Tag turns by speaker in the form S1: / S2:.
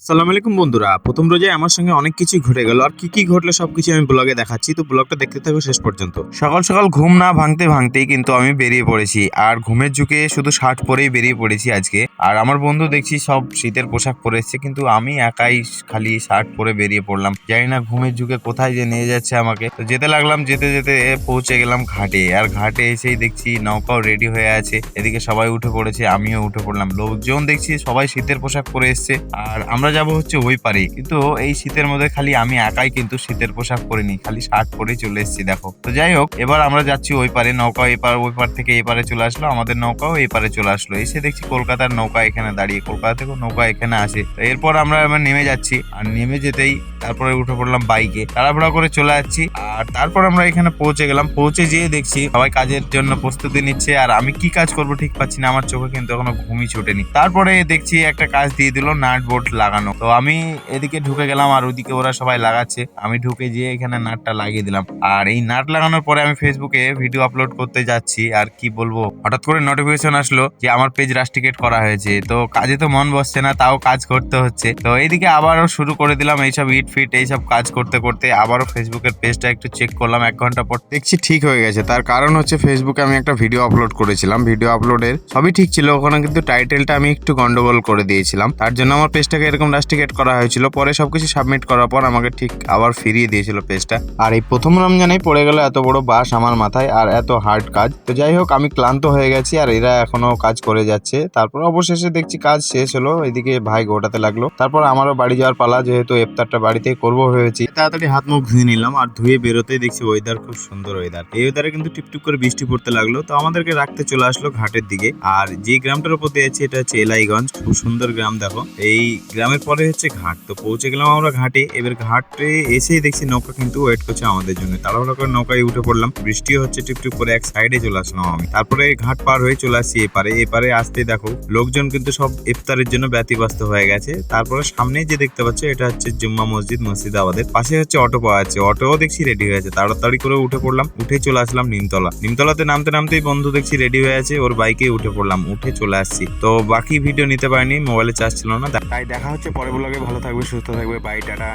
S1: আসসালামু আলাইকুম বন্ধুরা, প্রথম রোজে আমার সঙ্গে অনেক কিছুই ঘটে গেল। আর কি কি ঘটলো সবকিছু আমি ব্লগে দেখাচ্ছি, তো ব্লগটা দেখতে থাকো শেষ পর্যন্ত। সকাল সকাল ঘুম না ভাঙতে ভাঙতেই কিন্তু আমি বেরিয়ে পড়েছি, আর ঘুমের ঝুঁকে শুধু শার্ট পরেই বেরিয়ে পড়েছি আজকে। আর আমার বন্ধু দেখছি সব শীতের পোশাক পরে এসছে, কিন্তু আমি একাই খালি শার্ট পরে বেরিয়ে পড়লাম। জানি না ঘুমের ঝুঁকে কোথায় যে নিয়ে যাচ্ছে আমাকে। তো যেতে লাগলাম, যেতে যেতে পৌঁছে গেলাম ঘাটে। আর ঘাটে এসেই দেখছি নৌকাও রেডি হয়ে আছে, এদিকে সবাই উঠে পড়েছে, আমিও উঠে পড়লাম। লোকজন দেখছি সবাই শীতের পোশাক পরে এসছে, আর আমরা যাব হচ্ছে ওই পারে। কিন্তু এই শীতের মধ্যে খালি আমি একাই কিন্তু শীতের পোশাক পরিনি, খালি শার্ট পরেই চলে এসেছি দেখো। তো যাই হোক, এবার আমরা যাচ্ছি ওই পারে। নৌকা এপার ওই পার থেকে এপারে চলে আসলো, আমাদের নৌকাও এই পারে চলে আসলো। এসে দেখছি কলকাতার নৌকা এখানে দাঁড়িয়ে, কলকাতা থেকে নৌকা এখানে আসে। তো এরপর আমরা নেমে যাচ্ছি, আর নেমে যেতেই তারপরে উঠে পড়লাম বাইকে, তাড়াহুড়া করে চলে যাচ্ছি। আর তারপর আমরা এখানে পৌঁছে গেলাম। পৌঁছে যেয়ে দেখছি সবাই কাজের জন্য প্রস্তুতি নিচ্ছে, আর আমি কি কাজ করব ঠিক পাচ্ছি না, আমার চোখে কিন্তু এখনো ঘুমই ছুটেনি। তারপরে দেখছি একটা কাজ দিয়ে দিল, নাট বোল্ট লাগানো। তো আমি এদিকে ঢুকে গেলাম, আর ওইদিকে ওরা সবাই লাগাচ্ছে। আমি ঢুকে যেয়ে এখানে নাটটা লাগিয়ে দিলাম। আর এই নাট লাগানোর পরে আমি ফেসবুকে ভিডিও আপলোড করতে যাচ্ছি। আর কি বলবো, হঠাৎ করে নোটিফিকেশন আসলো যে আমার পেজ রাস্টিকেট করা হয়েছে। তো কাজে তো মন বসছে না, তাও কাজ করতে হচ্ছে। তো এইদিকে আবারও শুরু করে দিলাম এইসব ইট ফিট এইসব কাজ করতে করতে। আবারও ফেসবুকের পেজটা একটু চেক করলাম, 1 ঘন্টা পর দেখছি ঠিক হয়ে গেছে। তার কারণ হচ্ছে ফেসবুকে আমি একটা ভিডিও আপলোড করেছিলাম, ভিডিও আপলোডের সবই ঠিক ছিল, ওখানে কিন্তু টাইটেলটা আমি একটু গন্ডগোল করে দিয়েছিলাম। তার জন্য আমার পেজটাকে এরকম রাস্টিকেট করা হয়েছিল। পরে সবকিছু সাবমিট করার পর আমাকে ঠিক আবার ফিরিয়ে দিয়েছিল পেজটা। আর এই প্রথম রমজানেই পড়ে গেল এত বড় বাস আমার মাথায়, আর এত হার্ড কাজ। তো যাই হোক, আমি ক্লান্ত হয়ে গেছি, আর এরা এখনো কাজ করে যাচ্ছে। তারপর অবশেষে দেখছি কাজ শেষ হলো, এদিকে ভাই গোটাতে লাগলো। তারপর আমারও বাড়ি যাওয়ার পালা, যেহেতু ইফতারটা বাড়িতেই করবো ভেবেছি। তাড়াতাড়ি হাত মুখ ধুয়ে নিলাম, আর ধুয়ে বেরোতেই দেখছি ওয়েদার খুব সুন্দর ওয়েদার। এই ওয়েদারে কিন্তু টিপটিপ করে বৃষ্টি পড়তে লাগলো। তো আমাদেরকে রাখতে চলে আসলো ঘাটের দিকে। আর যে গ্রামটার উপর দিয়ে আছে এটা হচ্ছে এলাইগঞ্জ, খুব সুন্দর গ্রাম দেখো। এই গ্রামের পরে হচ্ছে ঘাট। তো পৌঁছে গেলাম আমরা ঘাটে। এবার ঘাটে এসেই দেখছি নৌকা কিন্তু ওয়েট করছে আমাদের জন্য। তাড়াহুড়া করে নৌকায় উঠে পড়লাম, বৃষ্টিও হচ্ছে টিপটিপ করে, এক সাইডে চলে আসলাম আমি। তারপরে ঘাট পার হয়ে চলে আসছি এপারে। এপারে আসতে দেখো লোকজন কিন্তু সব ইফতারের জন্য ব্যতিব্যস্ত হয়ে গেছে। তারপরে সামনে যে দেখতে পাচ্ছ এটা হচ্ছে জুম্মা মসজিদ, মুর্শিদাবাদের পাশে হচ্ছে অটো পাওয়া যাচ্ছে। অটোও দেখছি রেডি হয়ে আছে, তাড়াতাড়ি করে উঠে পড়লাম। উঠে চলে আসলাম নিমতলা। নিমতলাতে নামতে নামতেই বন্ধু দেখছি রেডি হয়ে আছে, ওর বাইকে উঠে পড়লাম, উঠে চলে আসছি। তো বাকি ভিডিও নিতে পারিনি, মোবাইলে চার্জ ছিল না। তাই দেখা হচ্ছে পরে ব্লগে। ভালো থাকবে, সুস্থ থাকবে, বাই, টাটা।